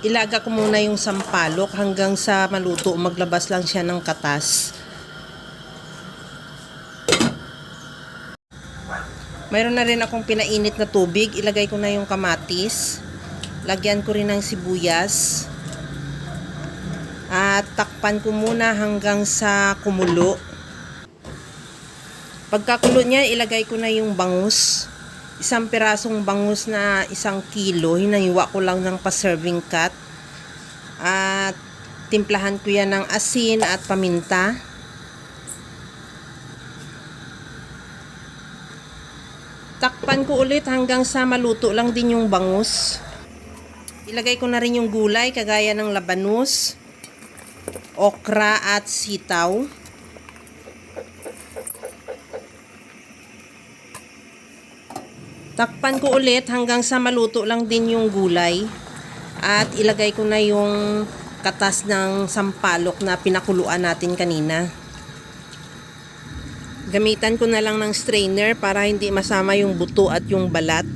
ilaga ko muna yung sampalok hanggang sa maluto. Maglabas lang siya ng katas. Mayroon na rin akong pinainit na tubig. Ilagay ko na yung kamatis. Lagyan ko rin ng sibuyas. At takpan ko muna hanggang sa kumulo. Pagkakulo niya, ilagay ko na yung bangus. Isang pirasong bangus na 1 kilo. Hinahiwa ko lang ng pa-serving cut. At timplahan ko yan ng asin at paminta. Takpan ko ulit hanggang sa maluto lang din yung bangus. Ilagay ko na rin yung gulay kagaya ng labanus, okra at sitaw. Takpan ko ulit hanggang sa maluto lang din yung gulay. At ilagay ko na yung katas ng sampalok na pinakuluan natin kanina. Gamitan ko na lang ng strainer para hindi masama yung buto at yung balat.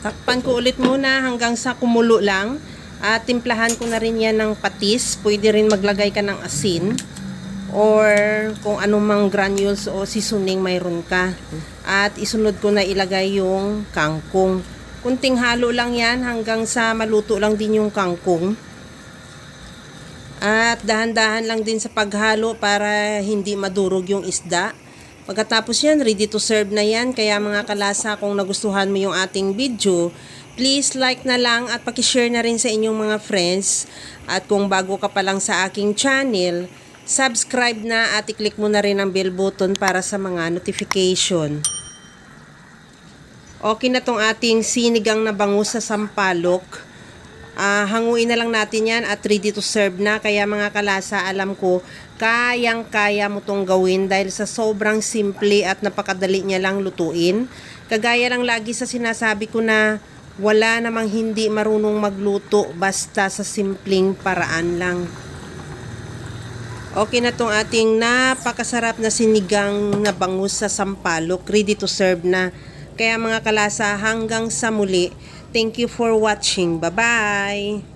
Takpan ko ulit muna hanggang sa kumulo lang. At timplahan ko na rin yan ng patis. Pwede rin maglagay ka ng asin. Or kung anumang granules o seasoning mayroon ka. At isunod ko na ilagay yung kangkong. Kunting halo lang yan hanggang sa maluto lang din yung kangkong. At dahan-dahan lang din sa paghalo para hindi madurog yung isda. Pagkatapos yan, ready to serve na yan. Kaya mga kalasa, kung nagustuhan mo yung ating video, please like na lang at pakishare na rin sa inyong mga friends. At kung bago ka pa lang sa aking channel, subscribe na at i-click mo na rin ang bell button para sa mga notification. Okay na tong ating sinigang na bangus sa sampalok. Hanguin na lang natin yan at ready to serve na. Kaya mga kalasa, alam ko kayang-kaya mo tong gawin dahil sa sobrang simple at napakadali niya lang lutuin. Kagaya lang lagi sa sinasabi ko na wala namang hindi marunong magluto basta sa simpleng paraan lang. Okay na tong ating napakasarap na sinigang na bangus sa sampalok. Ready to serve na. Kaya mga kalasa, hanggang sa muli. Thank you for watching. Bye-bye!